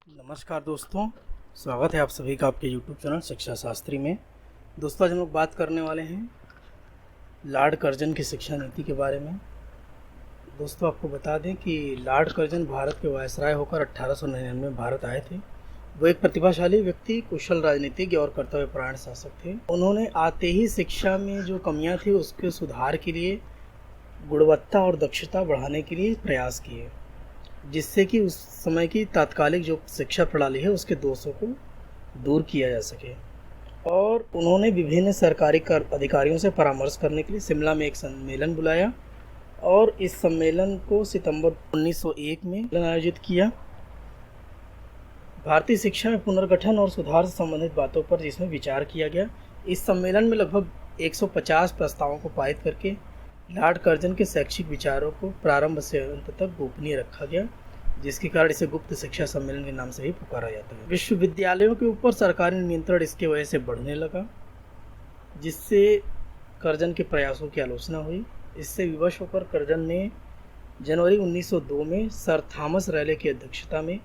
नमस्कार दोस्तों, स्वागत है आप सभी का आपके YouTube चैनल शिक्षा शास्त्री में। दोस्तों, आज हम लोग बात करने वाले हैं लॉर्ड कर्जन की शिक्षा नीति के बारे में। दोस्तों, आपको बता दें कि लॉर्ड कर्जन भारत के वायसराय होकर 1899 में भारत आए थे। वो एक प्रतिभाशाली व्यक्ति, कुशल राजनीतिज्ञ और कर्तव्यपरायण शासक थे। उन्होंने आते ही शिक्षा में जो कमियां थी उसके सुधार के लिए, गुणवत्ता और दक्षता बढ़ाने के लिए प्रयास किए, जिससे कि उस समय की तात्कालिक जो शिक्षा प्रणाली है उसके दोषों को दूर किया जा सके। और उन्होंने विभिन्न सरकारी अधिकारियों से परामर्श करने के लिए शिमला में एक सम्मेलन बुलाया और इस सम्मेलन को सितंबर 1901 में आयोजित किया। भारतीय शिक्षा में पुनर्गठन और सुधार से संबंधित बातों पर जिसमें विचार किया गया। इस सम्मेलन में लगभग 150 प्रस्तावों को पारित करके लॉर्ड कर्जन के शैक्षिक विचारों को प्रारंभ से अंत तक गोपनीय रखा गया, जिसके कारण इसे गुप्त शिक्षा सम्मेलन के नाम से भी पुकारा जाता है। विश्वविद्यालयों के ऊपर सरकारी नियंत्रण इसके वजह से बढ़ने लगा, जिससे कर्जन के प्रयासों की आलोचना हुई। इससे विवश होकर कर्जन ने जनवरी 1902 में सर थॉमस रैले की अध्यक्षता में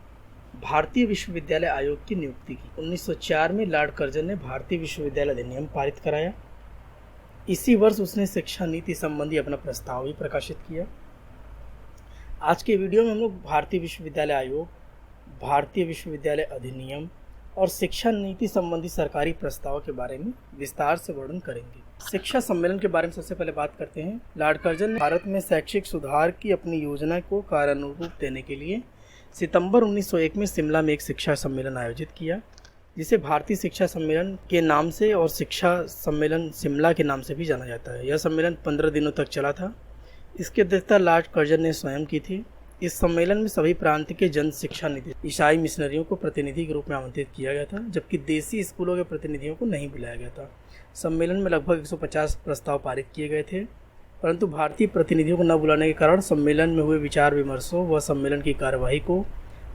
भारतीय विश्वविद्यालय आयोग की नियुक्ति की। 1904 में लॉर्ड कर्जन ने भारतीय विश्वविद्यालय अधिनियम पारित कराया। इसी वर्ष उसने शिक्षा नीति संबंधी अपना प्रस्ताव भी प्रकाशित किया। आज के वीडियो में हम लोग भारतीय विश्वविद्यालय आयोग, भारतीय विश्वविद्यालय अधिनियम और शिक्षा नीति संबंधी सरकारी प्रस्ताव के बारे में विस्तार से वर्णन करेंगे। शिक्षा सम्मेलन के बारे में सबसे पहले बात करते हैं। लॉर्ड कर्जन ने भारत में शैक्षिक सुधार की अपनी योजना को कार्यान्वयन देने के लिए सितंबर 1901 में शिमला में एक शिक्षा सम्मेलन आयोजित किया, जिसे भारतीय शिक्षा सम्मेलन के नाम से और शिक्षा सम्मेलन शिमला के नाम से भी जाना जाता है। यह सम्मेलन 15 दिनों तक चला था। इसकी अध्यक्षता लॉर्ड कर्जन ने स्वयं की थी। इस सम्मेलन में सभी प्रांत के जन शिक्षा नीति ईसाई मिशनरियों को प्रतिनिधि के रूप में आमंत्रित किया गया था, जबकि देसी स्कूलों के प्रतिनिधियों को नहीं बुलाया गया था। सम्मेलन में लगभग 150 प्रस्ताव पारित किए गए थे, परंतु भारतीय प्रतिनिधियों को न बुलाने के कारण सम्मेलन में हुए विचार विमर्शों व सम्मेलन की कार्यवाही को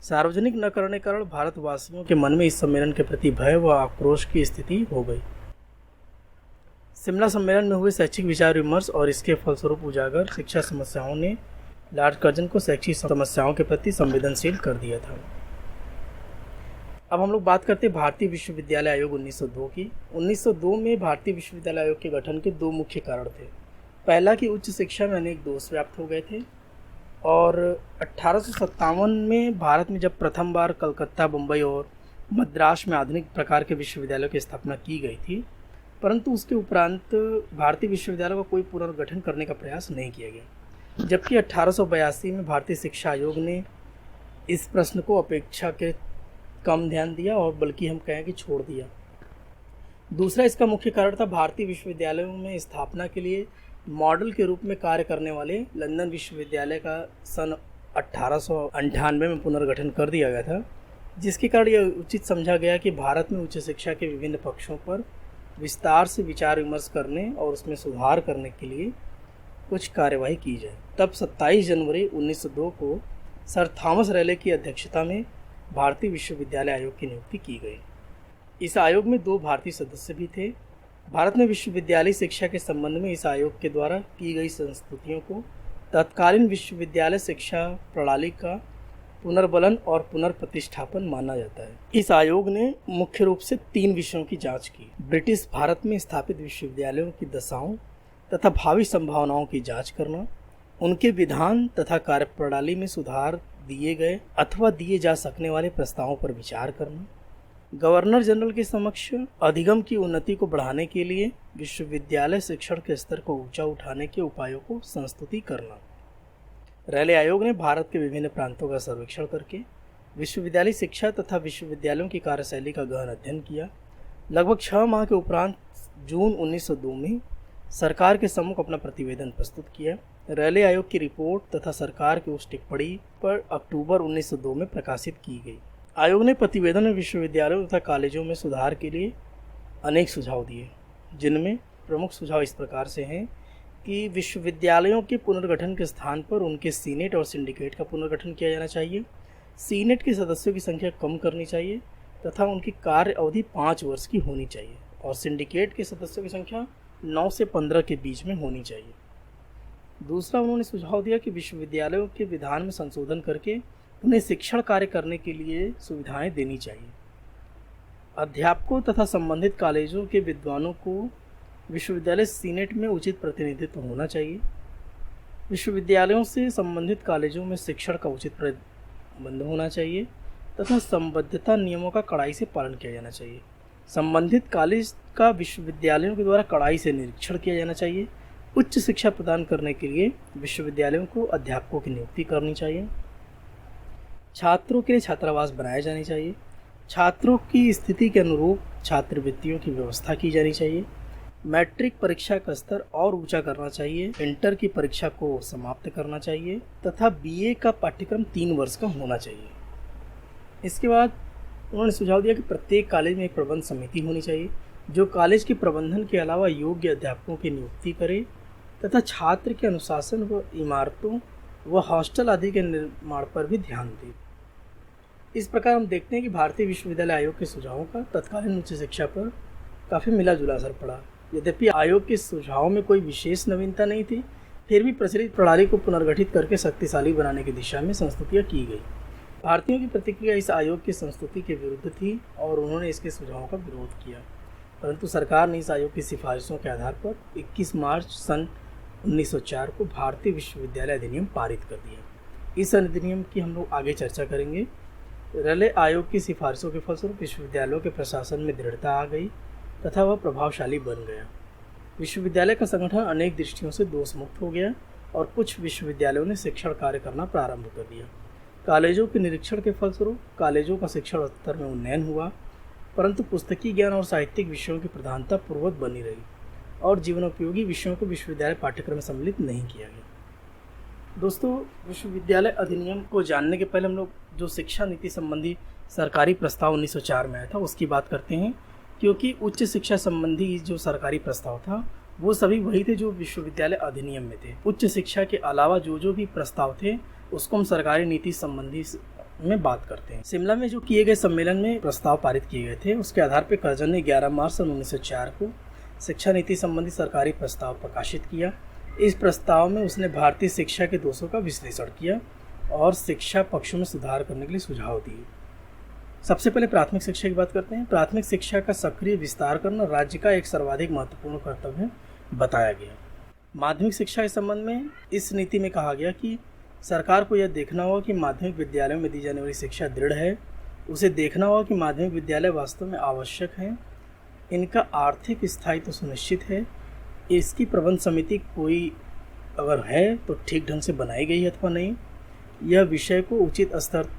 सार्वजनिक न करने के कारण भारतवासियों के मन में इस सम्मेलन के प्रति भय व आक्रोश की स्थिति हो गई। शिमला सम्मेलन में हुए शैक्षिक विचार विमर्श और इसके फलस्वरूप उजागर शिक्षा समस्याओं ने लॉर्ड कर्जन को शैक्षिक समस्याओं के प्रति संवेदनशील कर दिया था। अब हम लोग बात करते हैं भारतीय विश्वविद्यालय आयोग 1902 की। 1902 में भारतीय विश्वविद्यालय आयोग के गठन के दो मुख्य कारण थे। पहला कि उच्च शिक्षा में अनेक दोष व्याप्त हो गए थे, और 1857 में भारत में जब प्रथम बार कलकत्ता, बम्बई और मद्रास में आधुनिक प्रकार के विश्वविद्यालयों की स्थापना की गई थी, परंतु उसके उपरांत भारतीय विश्वविद्यालयों का कोई पुनर्गठन करने का प्रयास नहीं किया गया। जबकि 1882 में भारतीय शिक्षा आयोग ने इस प्रश्न को अपेक्षा के कम ध्यान दिया और बल्कि हम कहें कि छोड़ दिया। दूसरा इसका मुख्य कारण था भारतीय विश्वविद्यालयों में स्थापना के लिए मॉडल के रूप में कार्य करने वाले लंदन विश्वविद्यालय का सन 1898 में पुनर्गठन कर दिया गया था, जिसके कारण यह उचित समझा गया कि भारत में उच्च शिक्षा के विभिन्न पक्षों पर विस्तार से विचार विमर्श करने और उसमें सुधार करने के लिए कुछ कार्यवाही की जाए। तब 27 जनवरी 1902 को सर थॉमस रैले की अध्यक्षता में भारतीय विश्वविद्यालय आयोग की नियुक्ति की गई। इस आयोग में 2 भारतीय सदस्य भी थे। भारत में विश्वविद्यालय शिक्षा के संबंध में इस आयोग के द्वारा की गई संस्तुतियों को तत्कालीन विश्वविद्यालय शिक्षा प्रणाली का पुनर्बलन और पुनर्प्रतिष्ठापन माना जाता है। इस आयोग ने मुख्य रूप से 3 विषयों की जांच की। ब्रिटिश भारत में स्थापित विश्वविद्यालयों की दशाओं तथा भावी संभावनाओं की जांच करना, उनके विधान तथा कार्यप्रणाली में सुधार दिए गए अथवा दिए जा सकने वाले प्रस्तावों पर विचार करना, गवर्नर जनरल के समक्ष अधिगम की उन्नति को बढ़ाने के लिए विश्वविद्यालय शिक्षण के स्तर को ऊंचा उठाने के उपायों को संस्तुति करना। रैले आयोग ने भारत के विभिन्न प्रांतों का सर्वेक्षण करके विश्वविद्यालय शिक्षा तथा विश्वविद्यालयों की कार्यशैली का गहन अध्ययन किया। लगभग 6 माह के उपरांत जून 1902 में सरकार के सम्मुख अपना प्रतिवेदन प्रस्तुत किया। रैले आयोग की रिपोर्ट तथा सरकार की उस टिप्पणी पर अक्टूबर 1902 में प्रकाशित की गई। आयोग ने प्रतिवेदन में विश्वविद्यालयों तथा कॉलेजों में सुधार के लिए अनेक सुझाव दिए, जिनमें प्रमुख सुझाव इस प्रकार से हैं कि विश्वविद्यालयों के पुनर्गठन के स्थान पर उनके सीनेट और सिंडिकेट का पुनर्गठन किया जाना चाहिए। सीनेट के सदस्यों की संख्या कम करनी चाहिए तथा उनकी कार्य अवधि 5 वर्ष की होनी चाहिए, और सिंडिकेट के सदस्यों की संख्या 9 से 15 के बीच में होनी चाहिए। दूसरा, उन्होंने सुझाव दिया कि विश्वविद्यालयों के विधान में संशोधन करके उन्हें शिक्षण कार्य करने के लिए सुविधाएं देनी चाहिए। अध्यापकों तथा संबंधित कॉलेजों के विद्वानों को विश्वविद्यालय सीनेट में उचित प्रतिनिधित्व होना चाहिए। विश्वविद्यालयों से संबंधित कॉलेजों में शिक्षण का उचित प्रबंध होना चाहिए तथा संबद्धता नियमों का कड़ाई से पालन किया जाना चाहिए। संबंधित कॉलेज का विश्वविद्यालयों के द्वारा कड़ाई से निरीक्षण किया जाना चाहिए। उच्च शिक्षा प्रदान करने के लिए विश्वविद्यालयों को अध्यापकों की नियुक्ति करनी चाहिए। छात्रों के लिए छात्रावास बनाए जाने चाहिए। छात्रों की स्थिति के अनुरूप छात्रवृत्तियों की व्यवस्था की जानी चाहिए। मैट्रिक परीक्षा का स्तर और ऊंचा करना चाहिए। इंटर की परीक्षा को समाप्त करना चाहिए तथा बीए का पाठ्यक्रम 3 वर्ष का होना चाहिए। इसके बाद उन्होंने सुझाव दिया कि प्रत्येक कॉलेज में एक प्रबंध समिति होनी चाहिए जो कॉलेज के प्रबंधन के अलावा योग्य अध्यापकों की नियुक्ति करे तथा छात्र के अनुशासन व इमारतों व हॉस्टल आदि के निर्माण पर भी ध्यान दे। इस प्रकार हम देखते हैं कि भारतीय विश्वविद्यालय आयोग के सुझावों का तत्कालीन उच्च शिक्षा पर काफ़ी मिला जुला असर पड़ा। यद्यपि आयोग के सुझावों में कोई विशेष नवीनता नहीं थी, फिर भी प्रचलित प्रणाली को पुनर्गठित करके शक्तिशाली बनाने की दिशा में संस्तुतियाँ की गई। भारतीयों की प्रतिक्रिया इस आयोग की संस्तुति के विरुद्ध थी और उन्होंने इसके सुझावों का विरोध किया, परंतु सरकार ने इस आयोग की सिफारिशों के आधार पर 21 मार्च सन 1904 को भारतीय विश्वविद्यालय अधिनियम पारित कर दिया। इस अधिनियम की हम लोग आगे चर्चा करेंगे। रले आयोग की सिफारिशों के फलस्वरूप विश्वविद्यालयों के प्रशासन में दृढ़ता आ गई तथा वह प्रभावशाली बन गया। विश्वविद्यालय का संगठन अनेक दृष्टियों से दोषमुक्त हो गया और कुछ विश्वविद्यालयों ने शिक्षण कार्य करना प्रारंभ कर दिया। कॉलेजों के निरीक्षण के फलस्वरूप कॉलेजों का शिक्षण स्तर में उन्नयन हुआ, परंतु पुस्तकीय ज्ञान और साहित्यिक विषयों की प्रधानता पूर्ववत बनी रही और जीवनोपयोगी विषयों को विश्वविद्यालय पाठ्यक्रम में सम्मिलित नहीं किया गया। दोस्तों, विश्वविद्यालय अधिनियम को जानने के पहले हम लोग जो शिक्षा नीति संबंधी सरकारी प्रस्ताव 1904 में आया था उसकी बात करते हैं, क्योंकि उच्च शिक्षा संबंधी जो सरकारी प्रस्ताव था वो सभी वही थे जो विश्वविद्यालय अधिनियम में थे। उच्च शिक्षा के अलावा जो भी प्रस्ताव थे उसको हम सरकारी नीति संबंधी में बात करते हैं। शिमला में जो किए गए सम्मेलन में प्रस्ताव पारित किए गए थे उसके आधार पर कर्जन ने 11 मार्च सन 1904 को शिक्षा नीति संबंधी सरकारी प्रस्ताव प्रकाशित किया। इस प्रस्ताव में उसने भारतीय शिक्षा के दोषों का विश्लेषण किया और शिक्षा पक्षों में सुधार करने के लिए सुझाव दिए। सबसे पहले प्राथमिक शिक्षा की बात करते हैं। प्राथमिक शिक्षा का सक्रिय विस्तार करना राज्य का एक सर्वाधिक महत्वपूर्ण कर्तव्य बताया गया। माध्यमिक शिक्षा के संबंध में इस नीति में कहा गया कि सरकार को यह देखना होगा कि माध्यमिक विद्यालयों में दी जाने वाली शिक्षा दृढ़ है। उसे देखना होगा कि माध्यमिक विद्यालय वास्तव में आवश्यक हैं, इनका आर्थिक स्थायित्व सुनिश्चित है, इसकी प्रबंध समिति कोई अगर है तो ठीक ढंग से बनाई गई है अथवा नहीं, यह विषय को उचित स्तर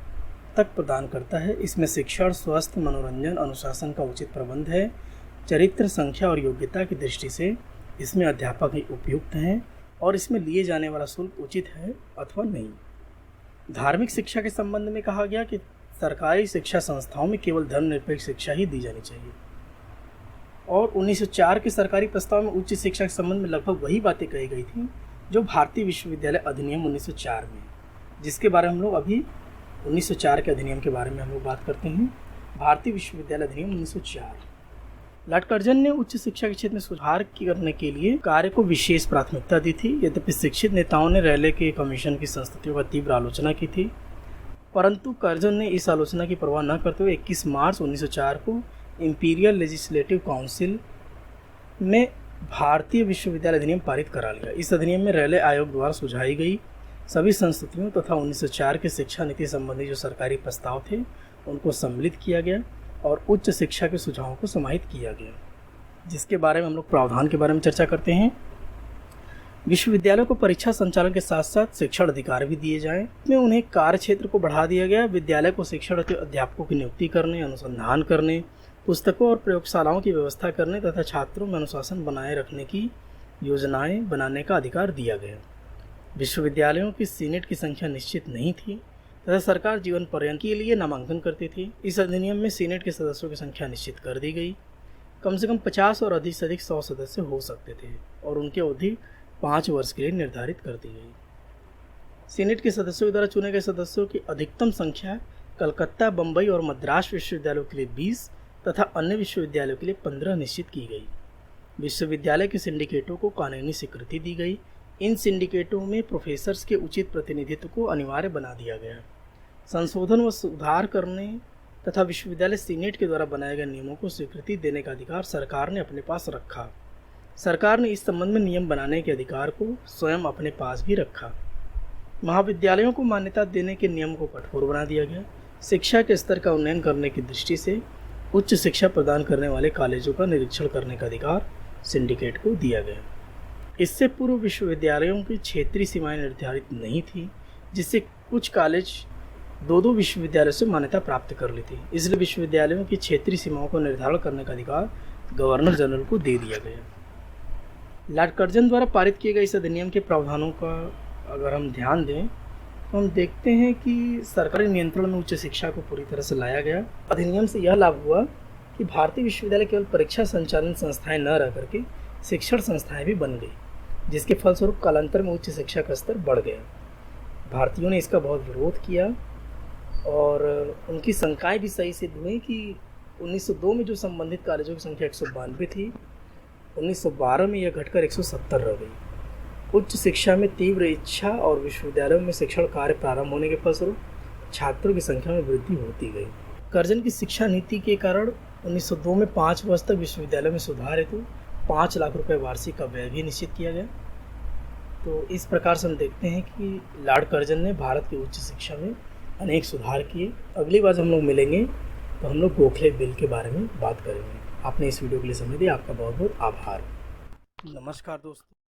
तक प्रदान करता है, इसमें शिक्षण, स्वास्थ्य, मनोरंजन, अनुशासन का उचित प्रबंध है, चरित्र, संख्या और योग्यता की दृष्टि से इसमें अध्यापक ही उपयुक्त हैं और इसमें लिए जाने वाला शुल्क उचित है अथवा नहीं। धार्मिक शिक्षा के संबंध में कहा गया कि सरकारी शिक्षा संस्थाओं में केवल धर्मनिरपेक्ष शिक्षा ही दी जानी चाहिए। और 1904 के सरकारी प्रस्ताव में उच्च शिक्षा के संबंध में लगभग वही बातें कही गई थी जो भारतीय विश्वविद्यालय अधिनियम 1904 में, जिसके बारे में हम लोग अभी 1904 के अधिनियम के बारे में हम लोग बात करते हैं। भारतीय विश्वविद्यालय अधिनियम 1904। लॉर्ड कर्जन ने उच्च शिक्षा के क्षेत्र में सुधार करने के लिए कार्य को विशेष प्राथमिकता दी थी। यद्यपि शिक्षित नेताओं ने रेले के कमीशन की संस्तुतियों का तीव्र आलोचना की थी, परंतु कर्जन ने इस आलोचना की परवाह न करते हुए 21 मार्च 1904 को इंपीरियल लेजिस्लेटिव काउंसिल में भारतीय विश्वविद्यालय अधिनियम पारित करा लिया। इस अधिनियम में रेले आयोग द्वारा सुझाई गई सभी संस्तुतियों तथा 1904 के शिक्षा नीति संबंधी जो सरकारी प्रस्ताव थे उनको सम्मिलित किया गया और उच्च शिक्षा के सुझावों को समाहित किया गया, जिसके बारे में हम लोग प्रावधान के बारे में चर्चा करते हैं। विश्वविद्यालयों को परीक्षा संचालन के साथ साथ शिक्षण अधिकार भी दिए जाएं। इसमें उन्हें कार्य क्षेत्र को बढ़ा दिया गया। विद्यालय को शिक्षण अध्यापकों की नियुक्ति करने, अनुसंधान करने, पुस्तकों और प्रयोगशालाओं की व्यवस्था करने तथा छात्रों में अनुशासन बनाए रखने की योजनाएं बनाने का अधिकार दिया गया। विश्वविद्यालयों की सीनेट की संख्या निश्चित नहीं थी तथा सरकार जीवन पर्यंत के लिए नामांकन करती थी। इस अधिनियम में सीनेट के सदस्यों की संख्या निश्चित कर दी गई। कम से कम 50 और अधिक से अधिक 100 सदस्य हो सकते थे और उनकी अवधि 5 वर्ष के लिए निर्धारित कर दी गई। सीनेट के सदस्यों के द्वारा चुने गए सदस्यों की अधिकतम संख्या कलकत्ता, बम्बई और मद्रास विश्वविद्यालयों के लिए 20 तथा अन्य विश्वविद्यालयों के लिए 15 निश्चित की गई। विश्वविद्यालय के सिंडिकेटों को कानूनी स्वीकृति दी गई। इन सिंडिकेटों में प्रोफेसर्स के उचित प्रतिनिधित्व को अनिवार्य बना दिया गया। संशोधन व सुधार करने तथा विश्वविद्यालय सीनेट के द्वारा बनाए गए नियमों को स्वीकृति देने का अधिकार सरकार ने अपने पास रखा। सरकार ने इस संबंध में नियम बनाने के अधिकार को स्वयं अपने पास भी रखा। महाविद्यालयों को मान्यता देने के नियम को कठोर बना दिया गया। शिक्षा के स्तर का उन्नयन करने की दृष्टि से उच्च शिक्षा प्रदान करने वाले कॉलेजों का निरीक्षण करने का अधिकार सिंडिकेट को दिया गया। इससे पूर्व विश्वविद्यालयों की क्षेत्रीय सीमाएं निर्धारित नहीं थी, जिससे कुछ कॉलेज दो विश्वविद्यालयों से मान्यता प्राप्त कर ली थी। इसलिए विश्वविद्यालयों की क्षेत्रीय सीमाओं को निर्धारण करने का अधिकार गवर्नर जनरल को दे दिया गया। लॉर्ड कर्जन द्वारा पारित किए गए इस अधिनियम के प्रावधानों का अगर हम ध्यान दें तो हम देखते हैं कि सरकारी नियंत्रण में उच्च शिक्षा को पूरी तरह से लाया गया। अधिनियम से यह लाभ हुआ कि भारतीय विश्वविद्यालय केवल परीक्षा संचालन संस्थाएं न रह करके शिक्षण संस्थाएं भी बन गई, जिसके फलस्वरूप कालांतर में उच्च शिक्षा का स्तर बढ़ गया। भारतीयों ने इसका बहुत विरोध किया और उनकी शंकाएं भी सही सिद्ध हुई कि 1902 में जो संबंधित कॉलेजों की संख्या 192 थी, 1912 में यह घटकर 170 रह गई। उच्च शिक्षा में तीव्र इच्छा और विश्वविद्यालयों में शिक्षण कार्य प्रारंभ होने के फलस्वरूप छात्रों की संख्या में वृद्धि होती गई। कर्जन की शिक्षा नीति के कारण 1902 में 5 वर्ष तक विश्वविद्यालय में सुधार हेतु 5 लाख रुपए वार्षिक का व्यय भी निश्चित किया गया। तो इस प्रकार से हम देखते हैं कि लॉर्ड कर्जन ने भारत की उच्च शिक्षा में अनेक सुधार किए। अगली बार जब हम लोग मिलेंगे तो हम लोग गोखले बिल के बारे में बात करेंगे। आपने इस वीडियो के लिए समय दिया, आपका बहुत बहुत आभार। नमस्कार दोस्तों।